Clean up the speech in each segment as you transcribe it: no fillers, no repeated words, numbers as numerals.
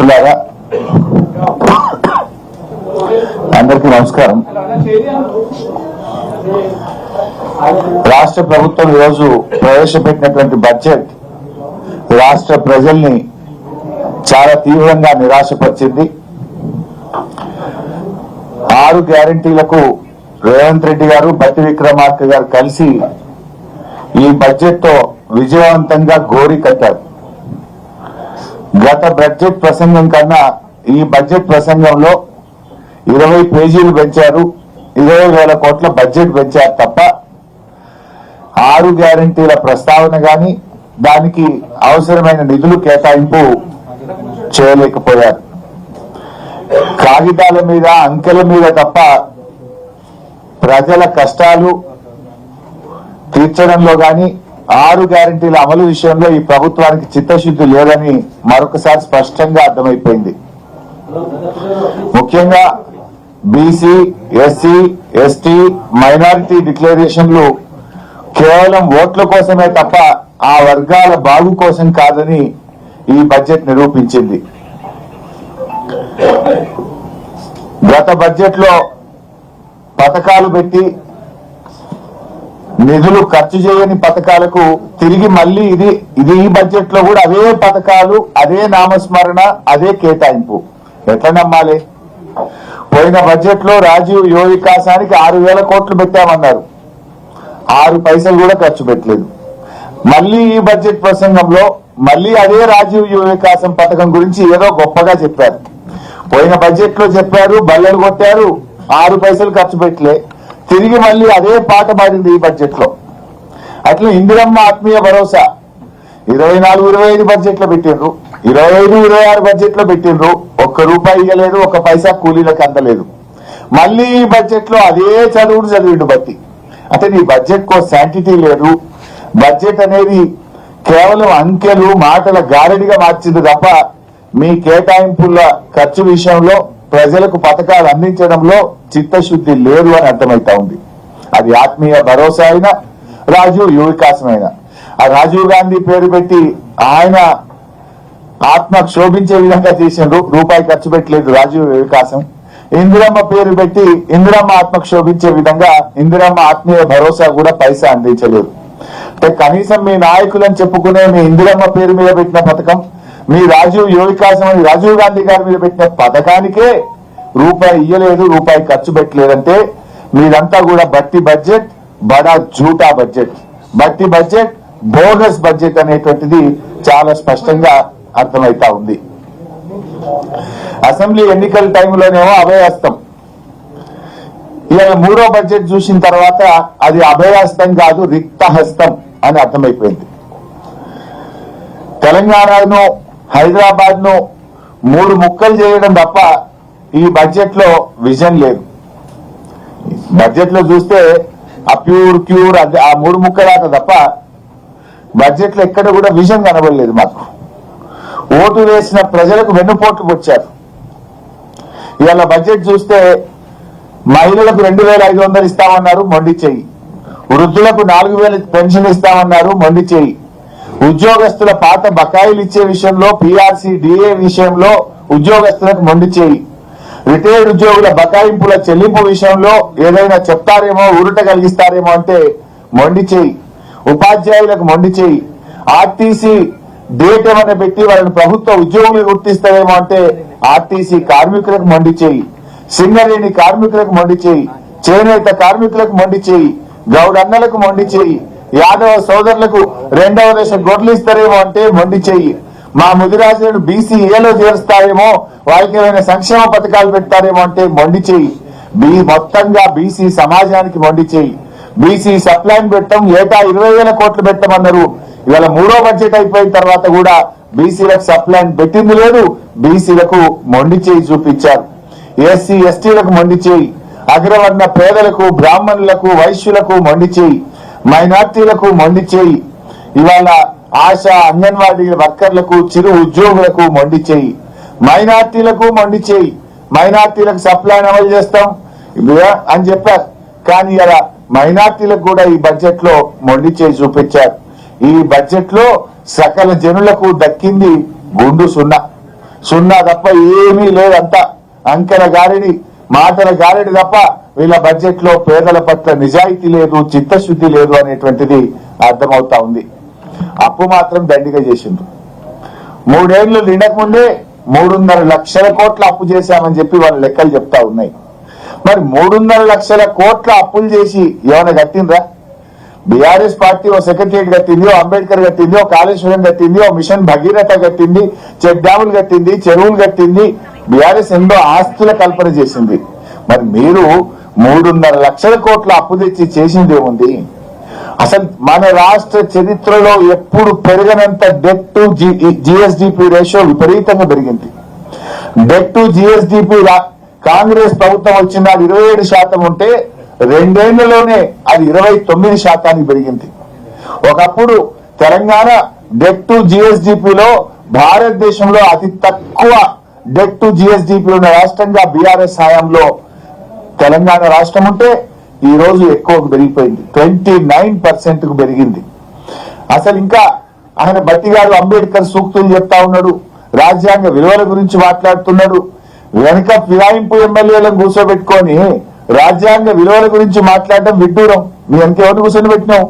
మిత్రులారా అందరికీ నమస్కారం. రాష్ట్ర ప్రభుత్వం ఈరోజు ప్రవేశపెట్టినటువంటి బడ్జెట్ రాష్ట్ర ప్రజల్ని చాలా తీవ్రంగా నిరాశపరిచింది. 6 గ్యారంటీలకు రేవంత్ రెడ్డి గారు, బట్టి విక్రమార్క గారు కలిసి ఈ బడ్జెట్ తో విజయవంతంగా గోరి కట్టారు. గత బడ్జెట్ ప్రసంగం కన్నా ఈ బడ్జెట్ ప్రసంగంలో 20 పేజీలు పెంచారు, 20,000 కోట్ల బడ్జెట్ పెంచారు తప్ప 6 గ్యారంటీల ప్రస్తావన గాని దానికి అవసరమైన నిధులు కేటాయింపు చేయలేకపోయారు. కాగితాల మీద, అంకెల మీద తప్ప ప్రజల కష్టాలు తీర్చడంలో గాని 6 గ్యారంటీల అమలు విషయంలో ఈ ప్రభుత్వానికి చిత్తశుద్ధి లేదని మరొకసారి స్పష్టంగా అర్థమైపోయింది. ముఖ్యంగా బీసీ, ఎస్సీ, ఎస్టీ, మైనారిటీ డిక్లరేషన్లు కేవలం ఓట్ల కోసమే తప్ప ఆ వర్గాల బాగు కోసం కాదని ఈ బడ్జెట్ నిరూపించింది. గత బడ్జెట్ లో పథకాలు పెట్టి నిధులు ఖర్చు చేయని పథకాలకు తిరిగి మళ్లీ ఇది ఈ బడ్జెట్ లో కూడా అవే పథకాలు, అదే నామస్మరణ, అదే కేటాయింపు. ఎట్లా నమ్మాలి? పోయిన బడ్జెట్ లో రాజీవ్ యువ వికాసానికి 6,000 కోట్లు పెట్టామన్నారు, 6 పైసలు కూడా ఖర్చు పెట్టలేదు. మళ్లీ ఈ బడ్జెట్ ప్రసంగంలో మళ్లీ అదే రాజీవ్ యువ వికాసం పథకం గురించి ఏదో గొప్పగా చెప్పారు. పోయిన బడ్జెట్ లో చెప్పారు, బల్లెలు కొట్టారు, 6 పైసలు ఖర్చు పెట్టలే. తిరిగి మళ్లీ అదే పాట పాడింది ఈ బడ్జెట్ లో. అట్లా ఇందిరమ్మ ఆత్మీయ భరోసా 24-25 బడ్జెట్ లో పెట్టిండ్రు, 25-26 బడ్జెట్ లో పెట్టిండ్రు, ₹1 ఇవ్వలేదు, 1 పైసా కూలీలకు అందలేదు. మళ్లీ ఈ బడ్జెట్ లో అదే చదివిండు బట్టి. అంటే నీ బడ్జెట్ కో శాంటిటీ లేదు. బడ్జెట్ అనేది కేవలం అంకెలు, మాటల గారడిగా మార్చింది తప్ప మీ కేటాయింపుల ఖర్చు విషయంలో, ప్రజలకు పథకాలు అందించడంలో చిత్తశుద్ధి లేదు అని అర్థమైతా ఉంది. అది ఆత్మీయ భరోసా అయినా, రాజీవ్ యువ వికాసం అయినా. ఆ రాజీవ్ గాంధీ పేరు పెట్టి ఆయన ఆత్మ క్షోభించే విధంగా చేసిండ్రు, ₹1 ఖర్చు పెట్టలేదు రాజీవ్ యువ వికాసం. ఇందిరమ్మ పేరు పెట్టి ఇందిరమ్మ ఆత్మ క్షోభించే విధంగా ఇందిరమ్మ ఆత్మీయ భరోసా కూడా పైసా అందించలేదు. అంటే కనీసం మీ నాయకులని చెప్పుకునే మీ ఇందిరమ్మ పేరు మీద పెట్టిన పథకం, మీ రాజీవ్ యువ వికాసం అని రాజీవ్ గాంధీ గారి మీద పెట్టిన పథకానికే ₹1 ఇయ్యలేదు, ₹1 ఖర్చు పెట్టలేదంటే మీదంతా కూడా బట్టి బడ్జెట్, బడా జూటా బడ్జెట్, బట్టి బడ్జెట్, బోగస్ బడ్జెట్ అనేటువంటిది చాలా స్పష్టంగా అర్థమైతా ఉంది. అసెంబ్లీ ఎన్నికల టైంలోనేమో అభయహస్తం, ఇవాళ 3వ బడ్జెట్ చూసిన తర్వాత అది అభయహస్తం కాదు, రిక్తహస్తం అని అర్థమైపోయింది. తెలంగాణను, హైదరాబాద్ ను 3 ముక్కలు చేయడం తప్ప ఈ బడ్జెట్ లో విజన్ లేదు. బడ్జెట్ లో చూస్తే ఆ క్యూర్ ఆ 3 ముక్కలాట తప్ప బడ్జెట్ లో ఎక్కడ కూడా విజన్ కనబడలేదు. మాకు ఓటు వేసిన ప్రజలకు వెన్నుపోట్లు వచ్చారు. ఇవాళ బడ్జెట్ చూస్తే మహిళలకు 2,500 ఇస్తామన్నారు, మొండి చెయ్యి. వృద్ధులకు 4,000 పెన్షన్ ఇస్తామన్నారు, మొండి చెయ్యి. ఉద్యోగస్తుల పాత బకాయిలు ఇచ్చే విషయంలో, పీఆర్సీ, డిఏ విషయంలో ఉద్యోగస్తులకు మొండి చేయి. రిటైర్డ్ ఉద్యోగుల బకాయింపుల చెల్లింపు విషయంలో ఏదైనా చెప్తారేమో, ఊరట కలిగిస్తారేమో అంటే మొండి చేయి. ఉపాధ్యాయులకు మొండి చేయి. ఆర్టీసీ డేట్ ఏమైనా పెట్టి వాళ్ళని ప్రభుత్వ ఉద్యోగులు గుర్తిస్తారేమో అంటే ఆర్టీసీ కార్మికులకు మొండి చేయి. సింగరేణి కార్మికులకు మొండి చేయి. చేనేత కార్మికులకు మొండి చేయి. గౌడన్నలకు మొండి చేయి. యాదవ సోదరులకు 2వ దశ గొడ్లు ఇస్తారేమో అంటే మొండి చెయ్యి. మా ముదిరాజులను బీసీఏలో చేరుస్తారేమో, వాళ్ళకి ఏమైనా సంక్షేమ పథకాలు పెడతారేమో అంటే మొండి చెయ్యి. మొత్తంగా బీసీ సమాజానికి మొండి చెయ్యి. బీసీ సప్లైన్ పెట్టం, ఏటా 20,000 కోట్లు పెట్టమన్నారు. ఇవాళ 3వ బడ్జెట్ అయిపోయిన తర్వాత కూడా బీసీలకు సప్లైన్ పెట్టింది లేదు, బీసీలకు మొండి చెయ్యి చూపించారు. ఎస్సీ ఎస్టీలకు మొండి చెయ్యి. అగ్రవర్ణ పేదలకు, బ్రాహ్మణులకు, వైశ్యులకు మొండి చెయ్యి. మైనార్టీలకు మొండి చేయి. ఇవాళ ఆశా, అంగన్వాడీ వర్కర్లకు, చిరు ఉద్యోగులకు మొండి చేయి. మైనార్టీలకు మొండి చేయి. మైనార్టీలకు సప్లైన్ అమలు చేస్తాం అని చెప్పారు, కానీ ఇలా మైనార్టీలకు కూడా ఈ బడ్జెట్ లో మొండి చేయి చూపించారు. ఈ బడ్జెట్ లో సకల జనులకు దక్కింది గుండు సున్నా. సున్నా తప్ప ఏమీ లేదంతా అంకెల గారిడి మాటల గారిడి తప్ప వీళ్ళ బడ్జెట్ లో పేదల పట్ల నిజాయితీ లేదు, చిత్తశుద్ధి లేదు అనేటువంటిది అర్థమవుతా ఉంది. అప్పు మాత్రం దండిగా చేసిండ్రు. 3 ఏళ్లు నిండక ముందే 3.5 లక్షల కోట్ల అప్పు చేశామని చెప్పి వాళ్ళ లెక్కలు చెప్తా ఉన్నాయి. మరి 3.5 లక్షల కోట్ల అప్పులు చేసి ఏమైనా కట్టిండ్రా? బీఆర్ఎస్ పార్టీ ఓ సెక్రటరియట్ కట్టింది, ఓ అంబేద్కర్ కట్టింది, ఓ కాళేశ్వరం కట్టింది, ఓ మిషన్ భగీరథ కట్టింది, చెక్ డ్యాములు కట్టింది, చెరువులు కట్టింది. బీఆర్ఎస్ ఎన్నో ఆస్తుల కల్పన చేసింది. మరి మీరు 3.5 లక్షల కోట్ల అప్పు తెచ్చి చేసింది ఏముంది? అసలు మన రాష్ట్ర చరిత్రలో ఎప్పుడు పెరగనంత డెట్ టు జిఎస్డిపి రేషియో విపరీతంగా పెరిగింది. డెట్ టు జిఎస్డిపి కాంగ్రెస్ ప్రభుత్వం వచ్చిన 27% ఉంటే 2 ఏళ్లలోనే అది 29% పెరిగింది. ఒకప్పుడు తెలంగాణ డెట్ టు జిఎస్డిపిలో భారతదేశంలో అతి తక్కువ డెట్ టు జిఎస్డిపి ఉన్న రాష్ట్రంగా బీఆర్ఎస్ హయాంలో తెలంగాణ రాష్ట్రం ఉంటే ఈ రోజు ఎక్కువకు పెరిగిపోయింది, 29% కు పెరిగింది. అసలు ఇంకా ఆయన బట్టి గారు అంబేద్కర్ సూక్తులు చెప్తా ఉన్నాడు, రాజ్యాంగ విలువల గురించి మాట్లాడుతున్నాడు. వెనుక ఫిరాయింపు ఎమ్మెల్యేలను కూర్చోబెట్టుకొని రాజ్యాంగ విలువల గురించి మాట్లాడడం విడ్డూరం. మీ వెనక ఎవరిని కూర్చొని పెట్టినావు?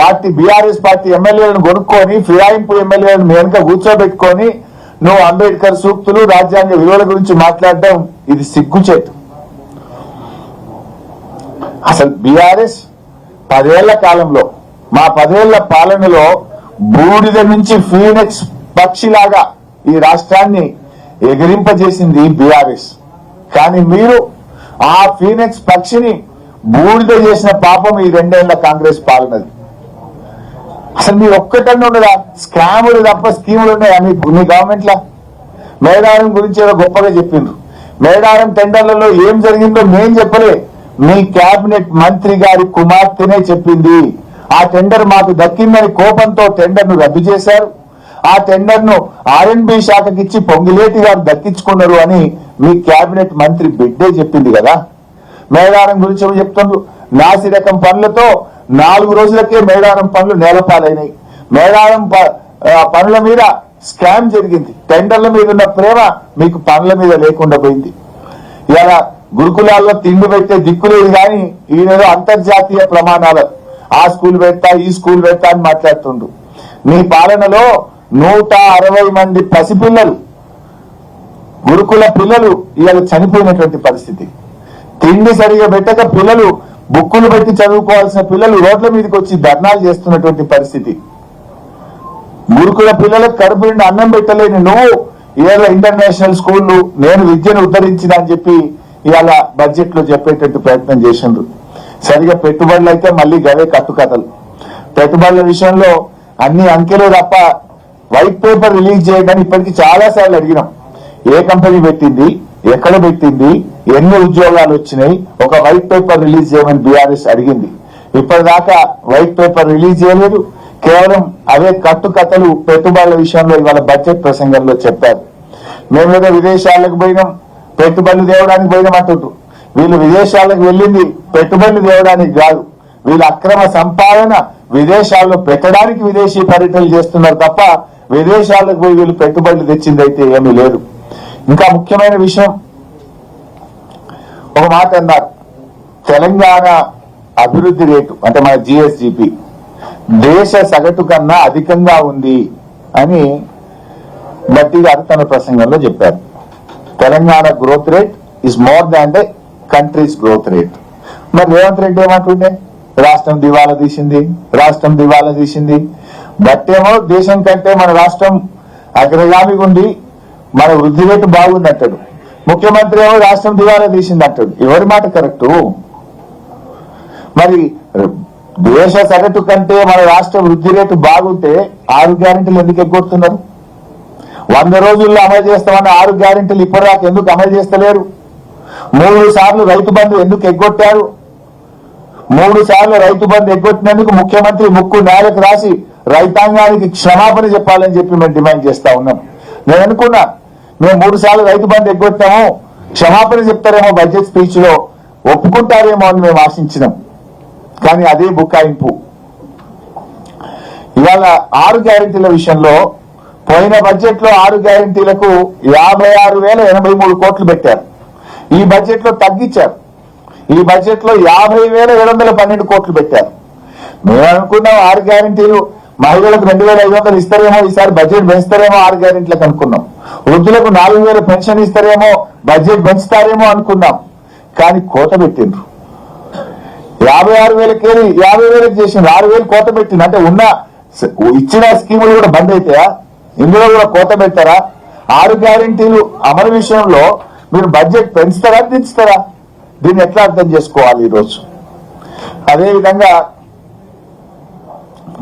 పార్టీ బీఆర్ఎస్ పార్టీ ఎమ్మెల్యేలను కొనుక్కొని ఫిరాయింపు ఎమ్మెల్యేలను మీ వెనక కూర్చోబెట్టుకొని నువ్వు అంబేద్కర్ సూక్తులు రాజ్యాంగ విలువల గురించి మాట్లాడడం ఇది సిగ్గుచేటు. అసలు బీఆర్ఎస్ 10 ఏళ్ల కాలంలో, మా 10 ఏళ్ల పాలనలో బూడిద నుంచి ఫీనిక్స్ పక్షిలాగా ఈ రాష్ట్రాన్ని ఎగిరింపజేసింది బీఆర్ఎస్. కానీ మీరు ఆ ఫీనిక్స్ పక్షిని బూడిద చేసిన పాపం ఈ 2 ఏళ్ల కాంగ్రెస్ పాలనది. అసలు మీరు ఒక్కటన్నా ఉండదా? స్కాములు తప్ప స్కీములు ఉన్నాయా మీ గవర్నమెంట్ లా? మేడారం గురించి ఏదో గొప్పగా చెప్పిండ్రు. మేడారం టెండర్లలో ఏం జరిగిందో మేం చెప్పలే, మీ కేబినెట్ మంత్రి గారి కుమార్తెనే చెప్పింది. ఆ టెండర్ మాకు దక్కిందని కోపంతో టెండర్ ను రద్దు చేశారు. ఆ టెండర్ ను ఆర్ఎండ్బి శాఖకిచ్చి పొంగిలేటి గారు దక్కించుకున్నారు అని మీ కేబినెట్ మంత్రి బిడ్డే చెప్పింది కదా. మేడారం గురించి ఏమో చెప్తుండ్రు, నాసి రకం పనులతో 4 రోజులకే మేడారం పనులు నేలపాలైనాయి. మేడారం పనుల మీద స్కామ్ జరిగింది. టెండర్ల మీద ఉన్న ప్రేమ మీకు పనుల మీద లేకుండా పోయింది. ఇలా గురుకులాల్లో తిండి పెట్టే దిక్కులేదు కానీ ఈయనేదో అంతర్జాతీయ ప్రమాణాలు ఆ స్కూల్ పెడతా ఈ స్కూల్ పెడతా అని మాట్లాడుతుండ్రు. మీ పాలనలో 160 మంది పసిపిల్లలు, గురుకుల పిల్లలు ఇవాళ చనిపోయినటువంటి పరిస్థితి. తిండి సరిగా పెట్టక పిల్లలు, బుక్కులు పెట్టి చదువుకోవాల్సిన పిల్లలు రోడ్ల మీదకి వచ్చి ధర్నాలు చేస్తున్నటువంటి పరిస్థితి. గురుకుల పిల్లలకు కడుపు నిండి అన్నం పెట్టలేని నువ్వు ఇవాళ ఇంటర్నేషనల్ స్కూళ్లు నేను విద్యను ఉద్ధరించిన అని చెప్పి ఇవాళ బడ్జెట్ లో చెప్పేటట్టు ప్రయత్నం చేసిండ్రు. సరిగా పెట్టుబడులు అయితే మళ్ళీ గవే కట్టుకథలు. పెట్టుబడుల విషయంలో అన్ని అంకెలే తప్ప వైట్ పేపర్ రిలీజ్ చేయడానికి ఇప్పటికీ చాలా సార్లు అడిగినాం. ఏ కంపెనీ పెట్టింది, ఎక్కడ పెట్టింది, ఎన్ని ఉద్యోగాలు వచ్చినాయి, ఒక వైట్ పేపర్ రిలీజ్ చేయమని బీఆర్ఎస్ అడిగింది. ఇప్పటిదాకా వైట్ పేపర్ రిలీజ్ చేయలేదు. కేవలం అవే కట్టుకథలు పెట్టుబడుల విషయంలో ఇవాళ బడ్జెట్ ప్రసంగంలో చెప్పారు. మేమేదో విదేశాలకు పోయినాం, పెట్టుబడులు తేవడానికి పోయినాం అంటుండ్రు. వీళ్ళు విదేశాలకు వెళ్ళింది పెట్టుబడులు తేవడానికి కాదు, వీళ్ళ అక్రమ సంపాదన విదేశాల్లో పెట్టడానికి విదేశీ పర్యటనలు చేస్తున్నారు తప్ప విదేశాలకు పోయి వీళ్ళు పెట్టుబడులు తెచ్చిందైతే ఏమీ లేదు. ఇంకా ముఖ్యమైన విషయం, ఒక మాట అన్నారు, తెలంగాణ అభివృద్ధి రేటు అంటే మన జిఎస్డిపి దేశ సగటు కన్నా అధికంగా ఉంది అని బట్టి గారు తన ప్రసంగంలో చెప్పారు. Telangana growth rate is more than the countries growth rate. మరి రేవంత్ రెడ్డి ఏమంటుండే, రాష్ట్రం దివాలా తీసింది, రాష్ట్రం దివాలా తీసింది. బట్టేమో దేశం కంటే మన రాష్ట్రం అగ్రగామిగా ఉండి మన వృద్ధి రేటు బాగుంది అంటాడు. ముఖ్యమంత్రి ఏమో రాష్ట్రం దివాలా తీసింది అంటాడు. ఎవరి మాట కరెక్టు? మరి దేశ సగటు కంటే మన రాష్ట్ర వృద్ధి రేటు బాగుంటే 6 గ్యారెంటీలు ఎందుకు ఎగ్గొడుతున్నారు? 100 రోజుల్లో అమలు చేస్తామన్న 6 గ్యారెంటీలు ఇప్పటిదాకా ఎందుకు అమలు చేస్తలేరు? 3 సార్లు రైతు బంధు ఎందుకు ఎగ్గొట్టారు? 3 సార్లు రైతు బంధు ఎగ్గొట్టినందుకు ముఖ్యమంత్రి ముక్కు నేలకు రాసి రైతాంగానికి క్షమాపణ చెప్పాలని చెప్పి మేము డిమాండ్ చేస్తా ఉన్నాం. నేను అనుకున్నా మేము 3 సార్లు రైతు బంధు ఎగ్గొట్టాము, క్షమాపణ చెప్తారేమో బడ్జెట్ స్పీచ్ లో, ఒప్పుకుంటారేమో అని మేము ఆశించినాం. కానీ అదే బుకాయింపు. ఇవాళ 6 గ్యారెంటీల విషయంలో పోయిన బడ్జెట్ లో 6 గ్యారంటీలకు 56,083 కోట్లు పెట్టారు. ఈ బడ్జెట్ లో తగ్గించారు. ఈ బడ్జెట్ లో 50,712 కోట్లు పెట్టారు. మేము అనుకున్నాం 6 గ్యారంటీలు మహిళలకు 2,500 ఇస్తారేమో, ఈసారి బడ్జెట్ పెంచుతారేమో 6 గ్యారెంటీలకు అనుకున్నాం. వృద్ధులకు 4,000 పెన్షన్ ఇస్తారేమో, బడ్జెట్ పెంచుతారేమో అనుకున్నాం. కానీ కోత పెట్టిండ్రు. 56,000 50,000 చేసిండ్రు. 6,000 కోత పెట్టిండ్రు. అంటే ఉన్న ఇచ్చిన స్కీములు కూడా బంద్ అవుతాయా? ఇందులో కూడా కోత పెట్టారా? 6 గ్యారెంటీలు అమలు విషయంలో మీరు బడ్జెట్ పెంచుతారా దించుతారా? దీన్ని ఎట్లా అర్థం చేసుకోవాలి ఈరోజు? అదేవిధంగా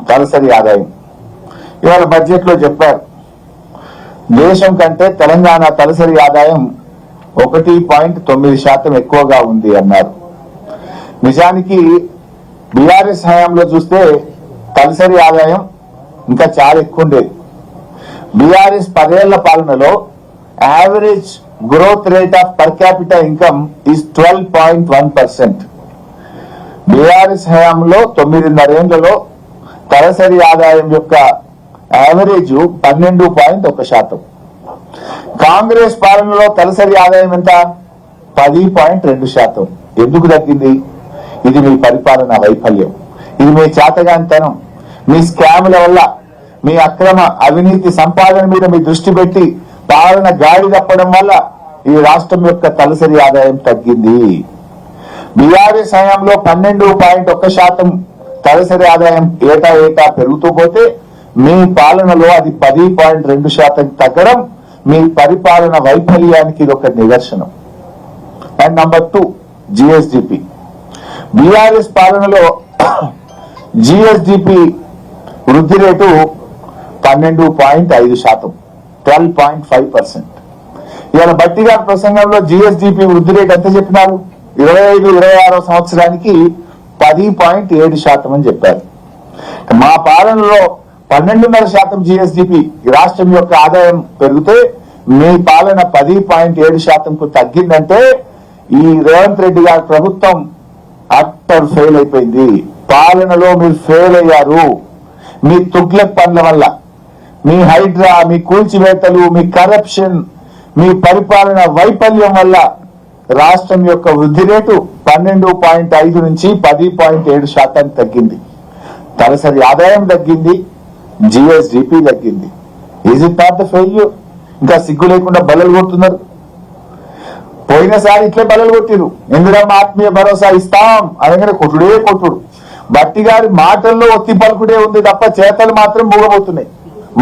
తలసరి ఆదాయం ఇవాళ బడ్జెట్ లో చెప్పారు, దేశం కంటే తెలంగాణ తలసరి ఆదాయం 1.9% ఎక్కువగా ఉంది అన్నారు. నిజానికి బీఆర్ఎస్ హయాంలో చూస్తే తలసరి ఆదాయం ఇంకా చాలా ఎక్కువ ఉండేది. బీఆర్ఎస్ 10 ఏళ్ల పాలనలో average growth rate of per capital income is 12.1%. BRS హయాంలో 9.5 ఏళ్లలో తలసరి ఆదాయం యొక్క యావరేజ్ 12.1%. కాంగ్రెస్ పాలనలో తలసరి ఆదాయం ఎంత? 10.2%. ఎందుకు తగ్గింది? ఇది మీ పరిపాలన వైఫల్యం, ఇది మీ చేతగానితనం, మీ స్కాముల వల్ల, మీ అక్రమ అవినీతి సంపాదన మీద మీ దృష్టి పెట్టి పాలన గాడి తప్పడం వల్ల ఈ రాష్ట్రం యొక్క తలసరి ఆదాయం తగ్గింది. బీఆర్ఎస్ హయాంలో 12.1% తలసరి ఆదాయం ఏటా పెరుగుతూ పోతే మీ పాలనలో అది 10.2% తగ్గడం మీ పరిపాలన వైఫల్యానికి ఇది ఒక నిదర్శనం. And number 2, GSDP. బీఆర్ఎస్ పాలనలో జిఎస్డిపి వృద్ధి రేటు 12.5%, 12.5%. ఇవాళ బట్టి గారి ప్రసంగంలో జిఎస్డిపి వృద్ధి రేటు ఎంత చెప్పినారు? 25-26 సంవత్సరానికి 10.7% అని చెప్పారు. మా పాలనలో 12.5% జిఎస్డిపి రాష్ట్రం యొక్క ఆదాయం పెరిగితే మీ పాలన 10.7%కు తగ్గిందంటే ఈ రేవంత్ రెడ్డి గారి ప్రభుత్వం అట్టర్ ఫెయిల్ అయిపోయింది. పాలనలో మీరు ఫెయిల్ అయ్యారు. మీ తుగ్లక్ పనుల వల్ల, మీ హైడ్రా, మీ కూల్చివేతలు, మీ కరప్షన్, మీ పరిపాలన వైఫల్యం వల్ల రాష్ట్రం యొక్క వృద్ధి రేటు 12.5 నుంచి 10.7% తగ్గింది. తలసరి ఆదాయం తగ్గింది, జిఎస్డిపి తగ్గింది. Is it not the failure? ఇంకా సిగ్గు లేకుండా బల్లలు కొడుతున్నారు. పోయినసారి ఇట్లే బల్లలు కొట్టిరు. ఇందిరమ్మ ఆత్మీయ భరోసా ఇస్తాం అనగానే కొట్టుడే కొట్టుడు. బట్టి గారి మాటల్లో ఒత్తి పలుకుడే ఉంది తప్ప చేతలు మాత్రం మూగబోతున్నాయి.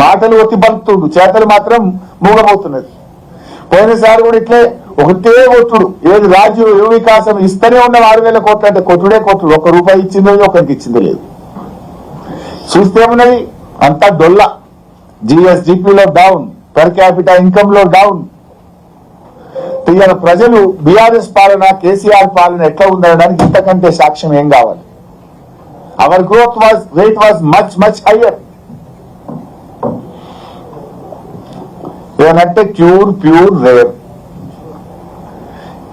మాటలు ఒత్తి పలుకుతుండు, చేతలు మాత్రం మూగబోతున్నది. పోయినసారి కూడా ఇట్లే ఒకటే కొట్టుడు. ఏది రాజు యువ వికాసం ఇస్తూనే ఉన్న 6,000 కోట్లు అంటే కొట్టుడే కొట్టుడు. ₹1 ఇచ్చిందో ఒకరికి ఇచ్చిందో లేదు. చూస్తే ఉన్నది అంతా డొల్ల. జిఎస్డిపిలో డౌన్, పర్ క్యాపిటల్ ఇన్కమ్ లో డౌన్. ఇవాళ ప్రజలు బీఆర్ఎస్ పాలన, కేసీఆర్ పాలన ఎట్లా ఉందనడానికి ఇంతకంటే సాక్ష్యం ఏం కావాలి? Our growth rate was much higher. ఏమంటే ప్యూర్ రేర్.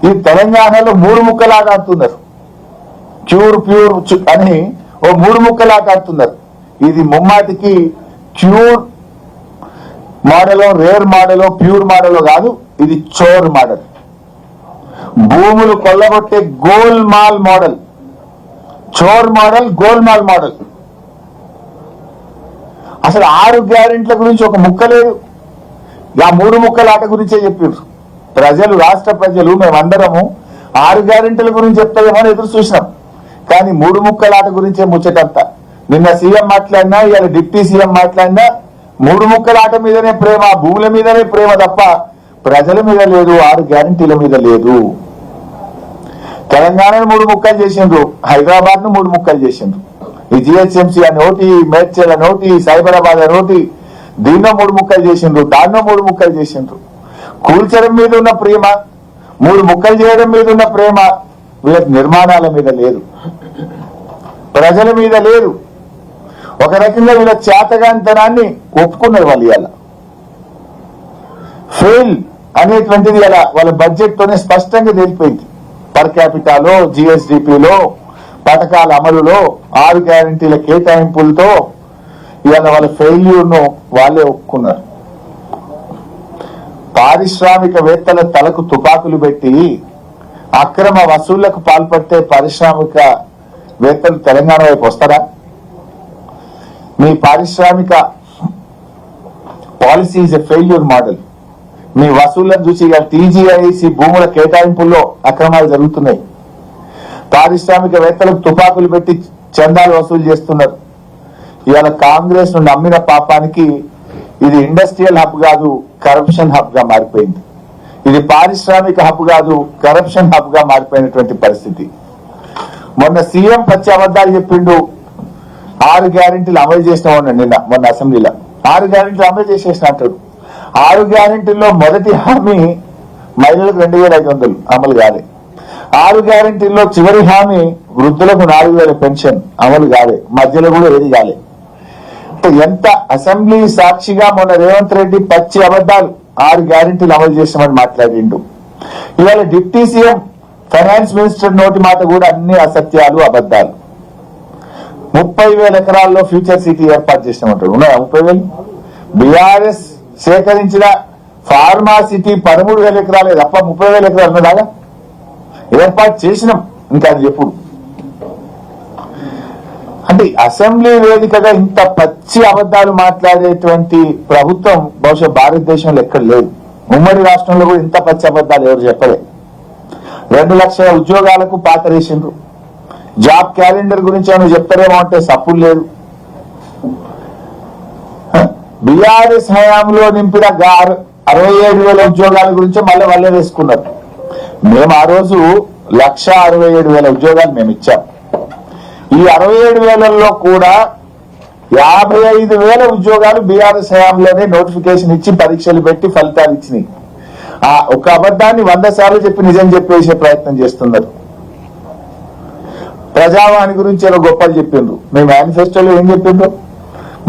ఈ తెలంగాణలో 3 ముక్కలాగా ఆడుతున్నారు. ప్యూర్ అని ఓ 3 ముక్కలాగా ఆడుతున్నారు. ఇది ముమ్మాటికి ప్యూర్ మోడలో, రేర్ మోడలో, ప్యూర్ మోడలో కాదు. ఇది చోర్ మోడల్. భూములు కొల్లగొట్టే గోల్మాల్ మోడల్. చోర్ మోడల్, గోల్మాల్ మోడల్. అసలు 6 గ్యారెంటీల గురించి ఒక ముక్క లేదు. ఆ 3 ముక్కల ఆట గురించే చెప్పారు ప్రజలు. రాష్ట్ర ప్రజలు మేమందరము 6 గ్యారెంటీల గురించి చెప్తాయేమో అని ఎదురు చూసినాం. కానీ 3 ముక్కల ఆట గురించే ముచ్చటంతా. నిన్న సీఎం మాట్లాడినా, ఇవాళ డిప్యూటీ సీఎం మాట్లాడినా 3 ముక్కల ఆట మీదనే ప్రేమ, భూముల మీదనే ప్రేమ తప్ప ప్రజల మీద లేదు, 6 గ్యారెంటీల మీద లేదు. తెలంగాణను 3 ముక్కలు చేసిండ్రు, హైదరాబాద్ ను 3 ముక్కలు చేసిండ్రు. ఈ జిహెచ్ఎంసీ అని ఒకటి, మేడ్చల్ అని ఒకటి, సైబరాబాద్ అని ఒకటి, దీన్నో 3 ముక్కలు చేసిండ్రు, దాన్నో 3 ముక్కలు చేసిండ్రు. కూల్చడం మీద ఉన్న ప్రేమ, 3 ముక్కలు చేయడం మీద ఉన్న ప్రేమ వీళ్ళకి నిర్మాణాల మీద లేదు, ప్రజల మీద లేదు. ఒక రకంగా వీళ్ళ చేతగాంతనాన్ని ఒప్పుకున్నారు వాళ్ళు. ఇవాళ ఫెయిల్ అనేటువంటిది ఇలా వాళ్ళ బడ్జెట్ తోనే స్పష్టంగా తెలిపోయింది. పర్ క్యాపిటాలో, జిఎస్డిపిలో, పథకాల అమలులో, 6 గ్యారెంటీల కేటాయింపులతో ఇవాళ వాళ్ళ ఫెయిల్యూర్ ను వాళ్ళే ఒప్పుకున్నారు. పారిశ్రామికవేత్తల తలకు తుపాకులు పెట్టి అక్రమ వసూళ్లకు పాల్పడితే పారిశ్రామికవేత్తలు తెలంగాణ వైపు వస్తారా? మీ పారిశ్రామిక policy is a failure model. మీ వసూళ్లను చూసి ఇక టీజీఐసి భూముల కేటాయింపుల్లో అక్రమాలు జరుగుతున్నాయి. పారిశ్రామికవేత్తలకు తుపాకులు పెట్టి చందాలు వసూలు చేస్తున్నారు. ఇవాళ కాంగ్రెస్ ను నమ్మిన పాపానికి ఇది ఇండస్ట్రియల్ హబ్ కాదు, కరప్షన్ హబ్ గా మారిపోయింది. ఇది పారిశ్రామిక హబ్ కాదు, కరప్షన్ హబ్ గా మారిపోయినటువంటి పరిస్థితి. మొన్న సీఎం పచ్చి అబద్ధాలు చెప్పిండు. 6 గ్యారెంటీలు అమలు చేసినామన్నా మొన్న అసెంబ్లీలో 6 గ్యారెంటీలు అమలు చేసేసిన అంటాడు. 6 గ్యారెంటీల్లో మొదటి హామీ మహిళలకు 2500 అమలు కాలే. 6 గ్యారెంటీల్లో చివరి హామీ వృద్ధులకు 4000 పెన్షన్ అమలు కాలే. మధ్యలో కూడా ఏది కాలే. ఎంత అసెంబ్లీ సాక్షిగా మొన్న రేవంత్ రెడ్డి పచ్చి అబద్ధాలు 6 గ్యారెంటీలు అమలు చేసామని మాట్లాడిండు. ఇవాళ డిప్యూటీ సీఎం ఫైనాన్స్ మినిస్టర్ నోటి మాట కూడా అన్ని అసత్యాలు, అబద్ధాలు. 30,000 ఎకరాల్లో ఫ్యూచర్ సిటీ ఏర్పాటు చేసినామంటాడు. ఉన్నాయా 30,000? బీఆర్ఎస్ సేకరించిన ఫార్మా సిటీ 13,000 ఎకరాలే తప్ప 30,000 ఎకరాలు ఉన్నదాగా ఏర్పాటు చేసినాం. ఇంకా అది ఎప్పుడు? అంటే అసెంబ్లీ వేదికగా ఇంత పచ్చి అబద్ధాలు మాట్లాడేటువంటి ప్రభుత్వం బహుశా భారతదేశంలో ఎక్కడ లేదు. ఉమ్మడి రాష్ట్రంలో కూడా ఇంత పచ్చి అబద్ధాలు ఎవరు చెప్పలే. 2 లక్షల ఉద్యోగాలకు పాతరేసిండ్రు. జాబ్ క్యాలెండర్ గురించి ఏమైనా చెప్తారేమో అంటే సప్పులు లేదు. బీఆర్ఎస్ హయాంలో నింపిన 67,000 ఉద్యోగాల గురించి మళ్ళీ వాళ్ళే వేసుకున్నారు. మేము ఆ రోజు 1,67,000 ఉద్యోగాలు మేము ఇచ్చాం. ఈ 67,000లో కూడా 55,000 ఉద్యోగాలు బీఆర్ఎస్ హయాంలోనే నోటిఫికేషన్ ఇచ్చి పరీక్షలు పెట్టి ఫలితాలు ఇచ్చినాయి. ఆ ఒక అబద్ధాన్ని 100 సార్లు చెప్పి నిజం చెప్పేసే ప్రయత్నం చేస్తున్నారు. ప్రజావాణి గురించి ఏదో గొప్పలు చెప్పిండ్రు. మీ మేనిఫెస్టోలో ఏం చెప్పిండ్రు?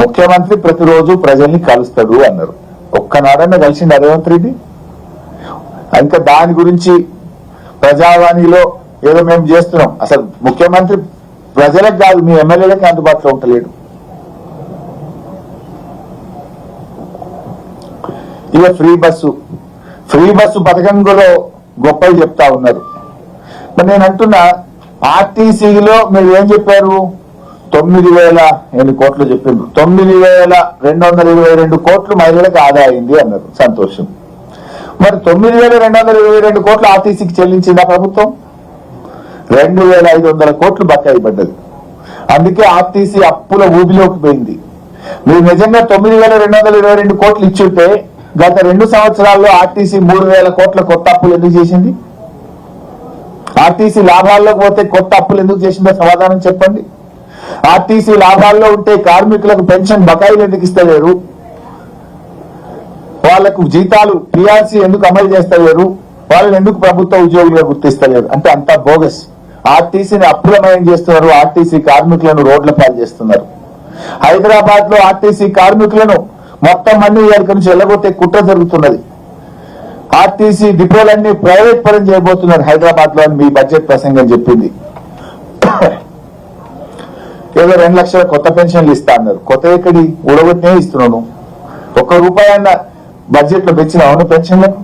ముఖ్యమంత్రి ప్రతిరోజు ప్రజల్ని కలుస్తాడు అన్నారు. ఒక్కనాడన్నా కలిసిండు రేవంత్ రెడ్డి? ఇంకా దాని గురించి ప్రజావాణిలో ఏదో మేము చేస్తున్నాం. అసలు ముఖ్యమంత్రి ప్రజలకు కాదు, మీ ఎమ్మెల్యేలకి అందుబాటులో ఉంటలేడు. ఇక ఫ్రీ బస్సు పథకంలో గొప్పలు చెప్తా ఉన్నారు. మరి నేను అంటున్నా, ఆర్టీసీలో మీరు ఏం చెప్పారు? 9,000 కోట్లు చెప్పిండ్రు. 9,222 కోట్లు మహిళలకు ఆదా అయింది అన్నారు. సంతోషం. మరి 9,222 కోట్లు ఆర్టీసీకి చెల్లించిందా ప్రభుత్వం? 2,500 కోట్లు బకాయి పడ్డది. అందుకే ఆర్టీసీ అప్పుల ఊబిలోకి పోయింది. మీరు నిజంగా 9,222 కోట్లు ఇచ్చుంటే గత 2 సంవత్సరాల్లో ఆర్టీసీ 3,000 కోట్ల కొత్త అప్పులు ఎందుకు చేసింది? ఆర్టీసీ లాభాల్లోకి పోతే కొత్త అప్పులు ఎందుకు చేసిందో సమాధానం చెప్పండి. ఆర్టీసీ లాభాల్లో ఉంటే కార్మికులకు పెన్షన్ బకాయిలు ఎందుకు ఇస్తలేరు? వాళ్లకు జీతాలు పీఆర్సీ ఎందుకు అమలు చేస్తలేరు? వాళ్ళని ఎందుకు ప్రభుత్వ ఉద్యోగులుగా గుర్తిస్తలేరు? అంటే అంతా బోగస్. ఆర్టీసీని అప్రమయం చేస్తున్నారు. ఆర్టీసీ కార్మికులను రోడ్ల పాలు చేస్తున్నారు. హైదరాబాద్ లో ఆర్టీసీ కార్మికులను మొత్తం మంది ఇక్కడి నుంచి వెళ్ళగొట్టే కుట్ర జరుగుతున్నది. ఆర్టీసీ డిపోలన్నీ ప్రైవేట్ పరం చేయబోతున్నారు హైదరాబాద్ లో అని మీ బడ్జెట్ ప్రసంగం చెప్పింది. ఏదో 2 లక్షల కొత్త పెన్షన్లు ఇస్తా అన్నారు. కొత్త ఎక్కడి? ఉడగొట్టే ఇస్తున్నాను. ₹1 అన్న బడ్జెట్ లో పెంచినావు పెన్షన్లకు?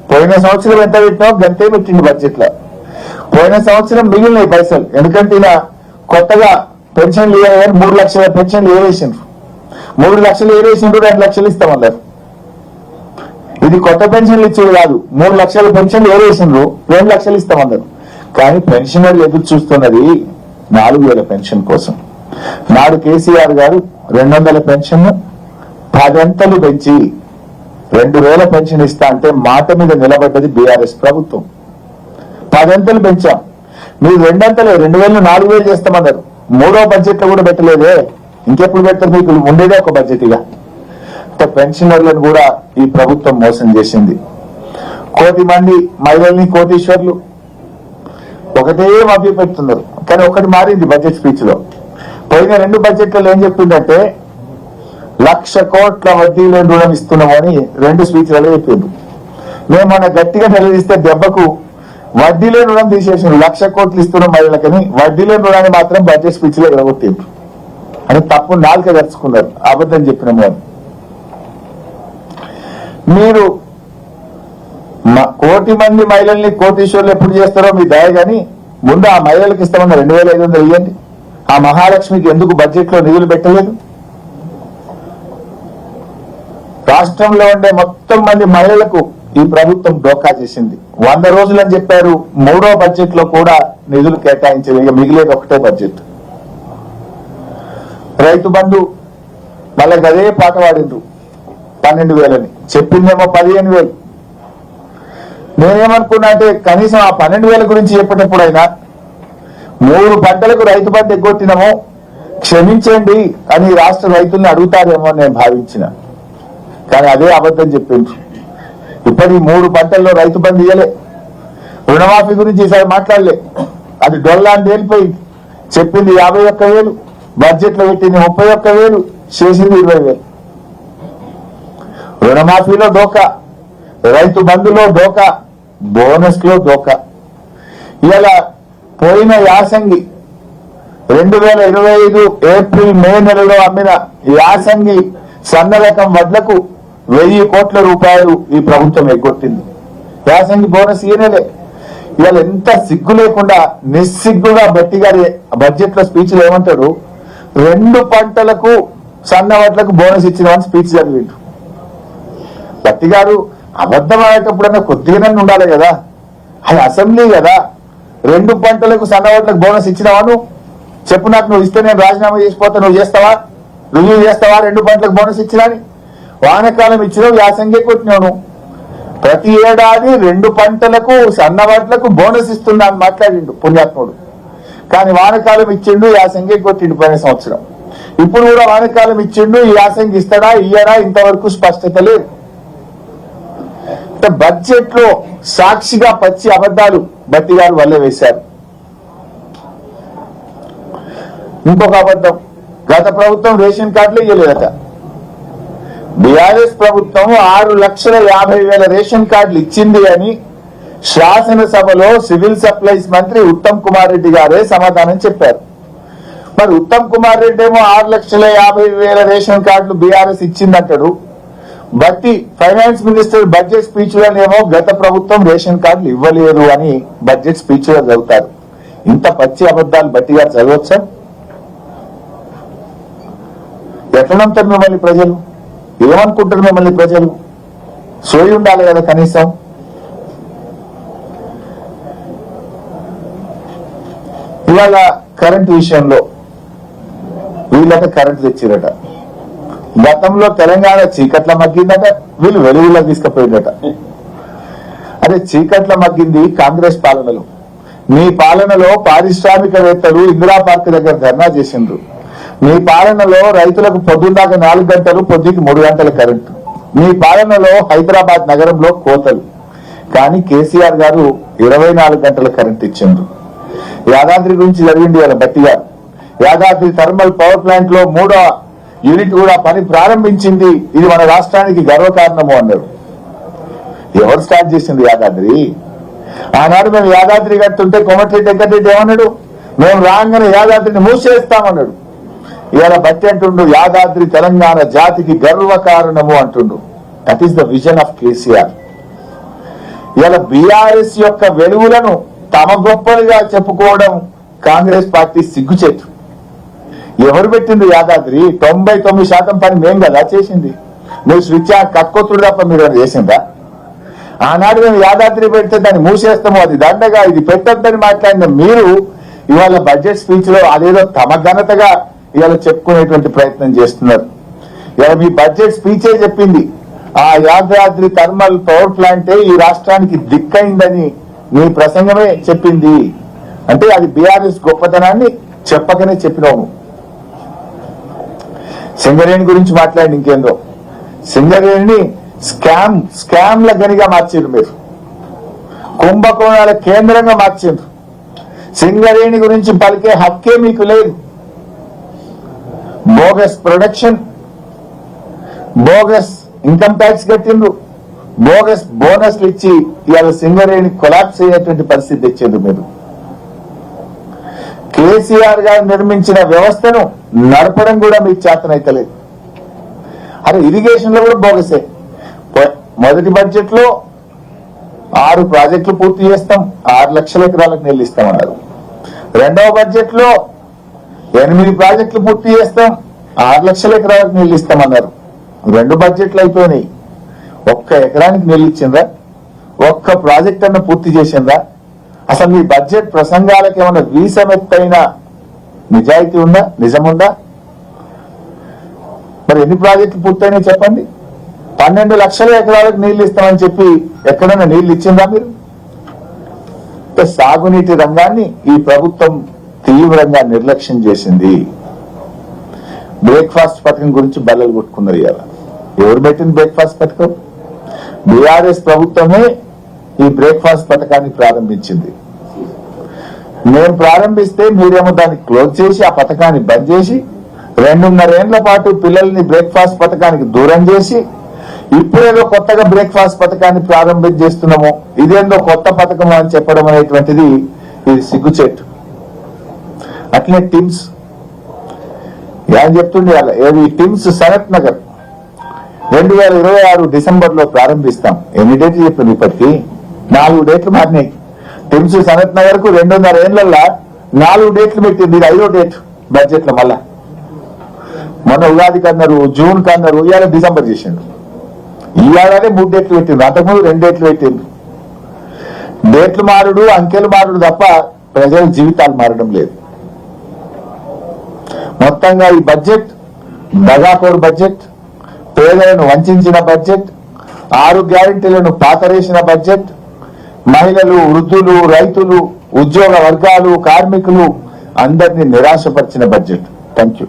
పోయిన సంవత్సరం ఎంత పెట్టినావు గంతే పెట్టింది బడ్జెట్ లో. పోయిన సంవత్సరం మిగిలినాయి పైసలు. ఎందుకంటే ఇలా కొత్తగా పెన్షన్లు 3 లక్షల పెన్షన్లు ఏవేసిండ్రు. 3 లక్షలు ఏవేసిండ్రు, 2 లక్షలు ఇస్తామన్నారు. ఇది కొత్త పెన్షన్లు ఇచ్చేది కాదు. 3 లక్షల పెన్షన్లు ఏవేసిండ్రు, 2 లక్షలు ఇస్తామన్నారు. కానీ పెన్షనర్లు ఎదురు చూస్తున్నది 4,000 పెన్షన్ కోసం. నాడు కేసీఆర్ గారు 200 పెన్షన్ 10 అంతలు పెంచి 2,000 పెన్షన్ ఇస్తా అంటే మాట మీద నిలబడ్డది బీఆర్ఎస్ ప్రభుత్వం. 10 అంతలు పెంచాం. మీరు 2 అంతలే 2,000 4,000 చేస్తామన్నారు. 3వ బడ్జెట్ లో కూడా పెట్టలేదే. ఇంకెప్పుడు పెడతారు? మీకు ఉండేదే ఒక బడ్జెట్. ఇక పెన్షనర్లను కూడా ఈ ప్రభుత్వం మోసం చేసింది. 1,000,000 మంది మహిళల్ని కోటీశ్వర్లు ఒకటే మభ్య పెడుతున్నారు. కానీ ఒకటి మారింది బడ్జెట్ స్పీచ్ లో. పోయిన 2 బడ్జెట్లలో ఏం చెప్పిందంటే 1,00,000 కోట్ల వడ్డీ లేని రుణం ఇస్తున్నామని 2 స్పీచ్లలో చెప్పింది. మేము మన గట్టిగా నిలదీస్తే దెబ్బకు వడ్డీ లేని రుణం తీసేసిండ్రు. 1,00,000 కోట్లు ఇస్తున్నాం మహిళలకని వడ్డీ లేని రుణాన్ని మాత్రం బడ్జెట్ స్పీచ్ లో ఎడగొట్టిండ్రు. అని తప్పు నాలుక తెచ్చుకున్నారు. అబద్ధం చెప్పినాము అని. మీరు కోటి మంది మహిళల్ని కోటీశ్వర్లు ఎప్పుడు చేస్తారో మీ దయ గాని ముందు ఆ మహిళలకు ఇస్తామన్న 2,500 ఇవ్వండి. ఆ మహాలక్ష్మికి ఎందుకు బడ్జెట్ లో నిధులు పెట్టలేదు? రాష్ట్రంలో ఉండే మొత్తం మంది మహిళలకు ఈ ప్రభుత్వం డోకా చేసింది. 100 రోజులు అని చెప్పారు. 3వ బడ్జెట్ లో కూడా నిధులు కేటాయించలేదు. ఇక మిగిలేదు ఒకటే బడ్జెట్. రైతు బంధు మళ్ళీ అదే పాట పాడిండ్రు 12,000 చెప్పిందేమో 15,000. నేనేమనుకున్నా అంటే కనీసం ఆ 12,000 గురించి చెప్పేటప్పుడైనా 3 పంటలకు రైతు బంధు ఎగ్గొట్టినామో క్షమించండి అని రాష్ట్ర రైతుల్ని అడుగుతారేమో నేను భావించిన. కానీ అదే అబద్ధం చెప్పిండ్రు. ఇప్పటి 3 పంటల్లో రైతు బంధు ఇయ్యలే. రుణమాఫీ గురించి ఈసారి మాట్లాడలే. అది డొల్లా అని తేలిపోయింది. చెప్పింది 51,000, బడ్జెట్ లో పెట్టింది 31,000, చేసింది 20,000. రుణమాఫీలో డోకా, రైతు బంధులో డోకా, బోనస్ లో డోకా. ఇలా పోయిన యాసంగి 2025 ఏప్రిల్ మే నెలలో అమ్మిన యాసంగి సన్న రకం వడ్లకు 1,000 కోట్ల రూపాయలు ఈ ప్రభుత్వం ఎగ్గొట్టింది. యాసంగి బోనస్ ఈయనలే. ఇవాళ ఎంత సిగ్గు లేకుండా నిస్సిగ్గుగా బట్టి గారి బడ్జెట్ లో స్పీచ్లు ఏమంటాడు, 2 పంటలకు సన్న వడ్లకు బోనస్ ఇచ్చినామని స్పీచ్ చదివిండు. బట్టి గారు అబద్ధం ఆడేటప్పుడన్నా కొద్దిగానే ఉండాలి కదా. అది అసెంబ్లీ కదా. 2 పంటలకు సన్న వడ్లకు బోనస్ ఇచ్చినావా? చెప్పు నాకు. నువ్వు ఇస్తే నేను రాజీనామా చేసిపోతా. నువ్వు చేస్తావా? రుజువు చేస్తావా 2 పంటలకు బోనస్ ఇచ్చినాని? వానకాలం ఇచ్చినావు, యాసంగే కొట్టినావు. ప్రతి ఏడాది 2 పంటలకు సన్న వడ్లకు బోనస్ ఇస్తున్నా అని మాట్లాడిండు పుణ్యాత్ముడు. కానీ వానకాలం ఇచ్చిండు, యాసంగే కొట్టిండు పోయిన సంవత్సరం. ఇప్పుడు కూడా వానకాలం ఇచ్చిండు, ఈ యాసంగి ఇస్తాడా ఇయ్యడా ఇంతవరకు స్పష్టత లేదు. బడ్జెట్ లో సాక్షిగా పచ్చి అబద్ధాలు బట్టి గారు వల్లే వేశారు. ఇంకొక అబద్ధం, గత ప్రభుత్వం రేషన్ కార్డులు ఇవ్వలేదట. బీఆర్ఎస్ ప్రభుత్వం 6,50,000 రేషన్ కార్డులు ఇచ్చింది అని శాసనసభలో సివిల్ సప్లైస్ మంత్రి ఉత్తమ్ కుమార్ రెడ్డి గారే సమాధానం చెప్పారు. మరి ఉత్తమ్ కుమార్ రెడ్డి ఏమో 6,50,000 రేషన్ కార్డులు బీఆర్ఎస్ ఇచ్చిందంటాడు. బట్టి ఫైనాన్స్ మినిస్టర్ బడ్జెట్ స్పీచ్ లోనేమో గత ప్రభుత్వం రేషన్ కార్డులు ఇవ్వలేదు అని బడ్జెట్ స్పీచ్ లో చదువుతారు. ఇంత పచ్చి అబద్ధాలు బట్టి గారు చదవచ్చా? ఎట్లా నమ్ముతారు మిమ్మల్ని ప్రజలు? ఏమనుకుంటారు మిమ్మల్ని ప్రజలు? సోయి ఉండాలి కదా కనీసం. ఇవాళ కరెంట్ విషయంలో వీళ్ళట కరెంట్ తెచ్చిరట. గతంలో తెలంగాణ చీకట్ల మగ్గిందట, వీళ్ళు వెలుగులో తీసుకుపోయిందట. అదే చీకట్ల మగ్గింది కాంగ్రెస్ పాలనలో. మీ పాలనలో పారిశ్రామికవేత్తలు ఇందిరా పార్క్ దగ్గర ధర్నా చేసిండ్రు. మీ పాలనలో రైతులకు పొద్దున్నాక 4 గంటలు, పొద్దుకి 3 గంటల కరెంటు. మీ పాలనలో హైదరాబాద్ నగరంలో కోతలు. కానీ కేసీఆర్ గారు 24 గంటల కరెంట్ ఇచ్చిండ్రు. యాదాద్రి గురించి జరిగింది వాళ్ళ బట్టి గారు. యాదాద్రి థర్మల్ పవర్ ప్లాంట్ లో 3వ యూనిట్ కూడా పని ప్రారంభించింది. ఇది మన రాష్ట్రానికి గర్వకారణము అన్నాడు. ఎవరు స్టార్ట్ చేసింది యాదాద్రి? ఆనాడు మేము యాదాద్రి కడుతుంటే కోమటిరెడ్డి వెంకటరెడ్డి ఏమన్నాడు, మేము రాగానే యాదాద్రిని మూసేస్తామన్నాడు. ఇవాళ బట్టి అంటుండు యాదాద్రి తెలంగాణ జాతికి గర్వకారణము అంటుండు. That is the vision of KCR. ఇవాళ బీఆర్ఎస్ యొక్క వెలుగులను తమ గొప్పలుగా చెప్పుకోవడం కాంగ్రెస్ పార్టీ సిగ్గుచేటు. ఎవరు పెట్టింది యాదాద్రి? 99% పని మేం కదా చేసింది. మీరు స్విచ్ కక్కొత్తుడు తప్ప మీరు చేసిందా? ఆనాడు మేము యాదాద్రి పెడితే దాన్ని మూసేస్తాము, అది దండగా, ఇది పెట్టొద్దని మాట్లాడిన మీరు ఇవాళ బడ్జెట్ స్పీచ్ లో అదేదో తమ ఘనతగా ఇవాళ చెప్పుకునేటువంటి ప్రయత్నం చేస్తున్నారు. ఇవాళ మీ బడ్జెట్ స్పీచే చెప్పింది ఆ యాదాద్రి థర్మల్ పవర్ ప్లాంటే ఈ రాష్ట్రానికి దిక్కైందని మీ ప్రసంగమే చెప్పింది. అంటే అది బీఆర్ఎస్ గొప్పతనాన్ని చెప్పకనే చెప్పినాము. సింగరేణి గురించి మాట్లాడి ఇంకేందో, సింగరేణిని స్కామ్ల గనిగా మార్చారు మీరు, కుంభకోణాల కేంద్రంగా మార్చారు. సింగరేణి గురించి పలికే హక్కే మీకు లేదు. Bogus production, bogus income tax కట్టిండ్రు, బోగస్ బోనస్లు ఇచ్చి ఇవాళ సింగరేణి కొలాప్స్ అయ్యేటువంటి పరిస్థితి తెచ్చిండ్రు మీరు. కేసీఆర్ గారు నిర్మించిన వ్యవస్థను నడపడం కూడా మీకు చేతనైతలేదు. అరే ఇరిగేషన్ లో కూడా బోగసే. మొదటి బడ్జెట్ లో 6 ప్రాజెక్టులు పూర్తి చేస్తాం, 6 లక్షల ఎకరాలకు నీళ్లు ఇస్తామన్నారు. రెండవ బడ్జెట్ లో 8 ప్రాజెక్టులు పూర్తి చేస్తాం, 6 లక్షల ఎకరాలకు నీళ్లు ఇస్తామన్నారు. 2 బడ్జెట్లు అయిపోయినాయి. ఒక్క ఎకరానికి నీళ్లు ఇచ్చిందా? ఒక్క ప్రాజెక్ట్ అన్న పూర్తి చేసిందా? అసలు మీ బడ్జెట్ ప్రసంగాలకు ఏమైనా వీసమెత్తైన నిజాయితీ ఉందా, నిజముందా? మరి ఎన్ని ప్రాజెక్టులు పూర్తయినాయి చెప్పండి? 12 లక్షల ఎకరాలకు నీళ్లు ఇస్తామని చెప్పి ఎక్కడైనా నీళ్లు ఇచ్చిందా మీరు? సాగునీటి రంగాన్ని ఈ ప్రభుత్వం తీవ్రంగా నిర్లక్ష్యం చేసింది. బ్రేక్ఫాస్ట్ పథకం గురించి బల్లలు కొట్టుకున్నారు. ఇవాళ ఎవరు పెట్టింది బ్రేక్ఫాస్ట్ పథకం? బీఆర్ఎస్ ప్రభుత్వమే ఈ బ్రేక్ఫాస్ట్ పథకాన్ని ప్రారంభించింది. నేను ప్రారంభిస్తే మీరేమో దాన్ని క్లోజ్ చేసి ఆ పథకాన్ని బంద్ చేసి 2.5 ఏళ్ల పాటు పిల్లల్ని బ్రేక్ఫాస్ట్ పథకానికి దూరం చేసి ఇప్పుడేదో కొత్తగా బ్రేక్ఫాస్ట్ పథకాన్ని ప్రారంభం చేస్తున్నాము, ఇదేందో కొత్త పథకం అని చెప్పడం అనేటువంటిది ఇది సిగ్గుచేటు. అట్లే టిమ్స్ ఏం చెప్తుండే ఏది టిమ్స్ సనత్ నగర్ 2026 డిసెంబర్ లో ప్రారంభిస్తాం. ఎన్ని డేట్లు చెప్పింది? ఇప్పటికి 4 డేట్లు మారినాయి. టిమ్స్ సనత్ నగర్ కు 2.5 ఏళ్లలో 4 డేట్లు పెట్టింది. ఇది 5వ డేట్ బడ్జెట్ లో. మళ్ళా మొన్న ఉగాది కన్నారు, జూన్ కన్నారు, ఇవాళ డిసెంబర్ చేసిండు. ఈ ఏడాది 3 డేట్లు పెట్టింది, అంతకుముందు 2 డేట్లు పెట్టింది. డేట్లు మారుడు, అంకెలు మారుడు తప్ప ప్రజల జీవితాలు మారడం లేదు. మొత్తంగా ఈ బడ్జెట్ దగాకోరు బడ్జెట్, పేదలను వంచిన బడ్జెట్, 6 గ్యారెంటీలను పాతరేసిన బడ్జెట్, మహిళలు, వృద్ధులు, రైతులు, ఉద్యోగ వర్గాలు, కార్మికులు అందరినీ నిరాశపరిచిన బడ్జెట్. Thank you.